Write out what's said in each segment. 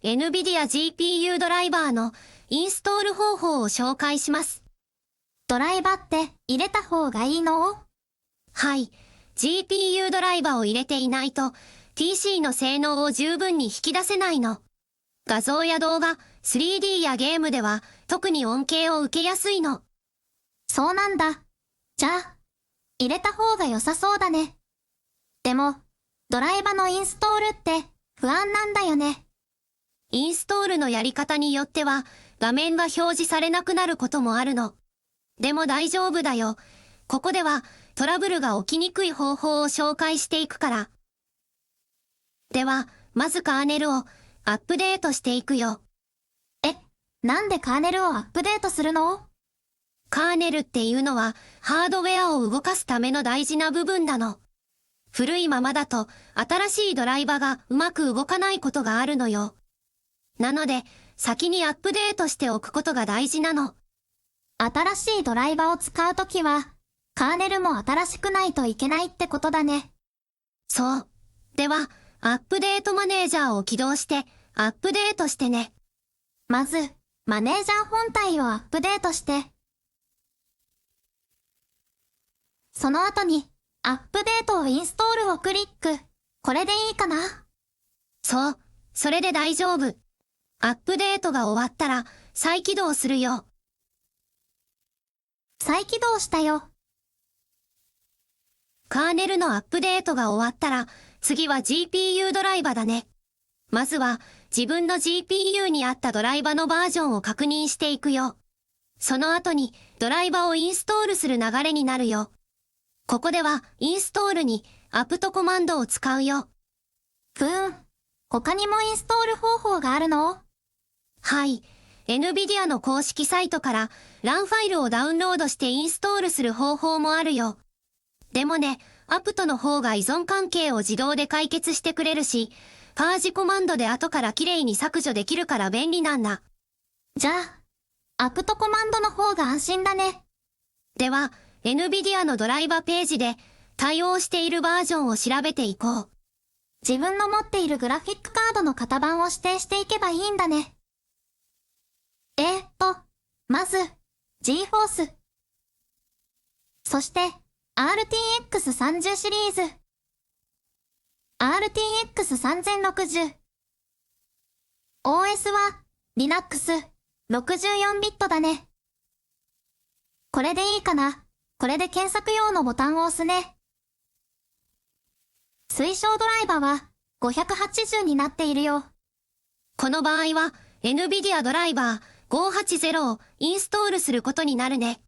NVIDIA GPU ドライバーのインストール方法を紹介します。ドライバーって入れた方がいいの？はい。GPU ドライバーを入れていないと PC の性能を十分に引き出せないの。画像や動画、3D やゲームでは特に恩恵を受けやすいの。そうなんだ。じゃあ、入れた方が良さそうだね。でも、ドライバーのインストールって不安なんだよね。インストールのやり方によっては画面が表示されなくなることもあるの。でも大丈夫だよ。ここではトラブルが起きにくい方法を紹介していくから。では、まずカーネルをアップデートしていくよ。なんでカーネルをアップデートするの？カーネルっていうのはハードウェアを動かすための大事な部分なの。古いままだと新しいドライバがうまく動かないことがあるのよ。なので、先にアップデートしておくことが大事なの。新しいドライバーを使うときは、カーネルも新しくないといけないってことだね。そう。では、アップデートマネージャーを起動して、アップデートしてね。まず、マネージャー本体をアップデートして、その後に、アップデートをインストールをクリック。これでいいかな？そう。それで大丈夫。アップデートが終わったら、再起動するよ。再起動したよ。カーネルのアップデートが終わったら、次は GPU ドライバだね。まずは、自分の GPU に合ったドライバのバージョンを確認していくよ。その後に、ドライバをインストールする流れになるよ。ここでは、インストールに、アプトコマンドを使うよ。他にもインストール方法があるの？はい。NVIDIA の公式サイトから、LAN ファイルをダウンロードしてインストールする方法もあるよ。でもね、アプトの方が依存関係を自動で解決してくれるし、パージコマンドで後から綺麗に削除できるから便利なんだ。じゃあ、アプトコマンドの方が安心だね。では、NVIDIA のドライバページで対応しているバージョンを調べていこう。自分の持っているグラフィックカードの型番を指定していけばいいんだね。まず、GForce。そして、RTX30 シリーズ。RTX3060。OS は、Linux、64ビットだね。これでいいかな？これで検索用のボタンを押すね。推奨ドライバは580になっているよ。この場合は NVIDIA ドライバー580をインストールすることになるね。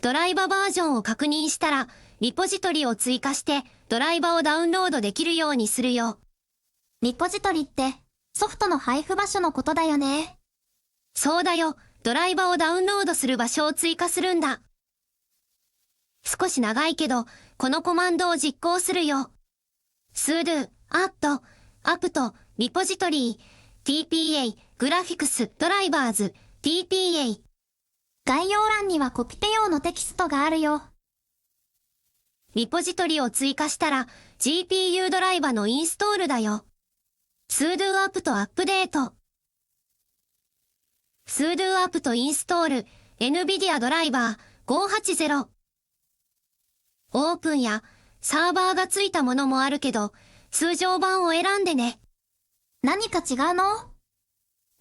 ドライババージョンを確認したら、リポジトリを追加してドライバをダウンロードできるようにするよ。リポジトリってソフトの配布場所のことだよね。そうだよ。ドライバをダウンロードする場所を追加するんだ。少し長いけど、このコマンドを実行するよ。sudo, apt, repository, tpa, graphics, drivers, tpa。概要欄にはコピペ用のテキストがあるよ。リポジトリを追加したら GPU ドライバのインストールだよ。sudo apt アップデート。sudo apt インストール NVIDIA ドライバー580。オープンやサーバーがついたものもあるけど、通常版を選んでね。何か違うの？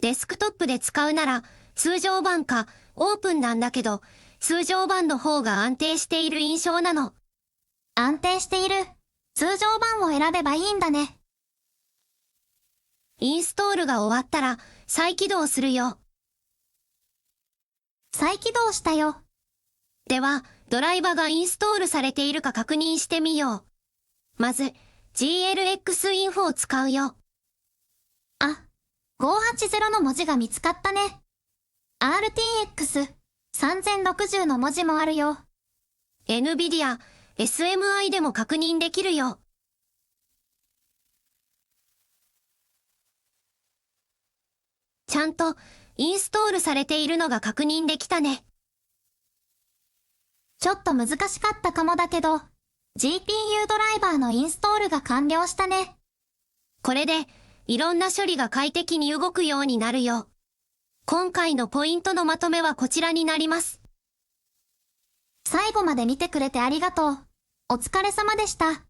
デスクトップで使うなら通常版かオープンなんだけど、通常版の方が安定している印象なの。安定している。通常版を選べばいいんだね。インストールが終わったら再起動するよ。再起動したよ。では、ドライバがインストールされているか確認してみよう。まず、GLX インフォを使うよ。580の文字が見つかったね。RTX 3060の文字もあるよ。NVIDIA SMI でも確認できるよ。ちゃんとインストールされているのが確認できたね。ちょっと難しかったかもだけど、GPU ドライバーのインストールが完了したね。これでいろんな処理が快適に動くようになるよ。今回のポイントのまとめはこちらになります。最後まで見てくれてありがとう。お疲れ様でした。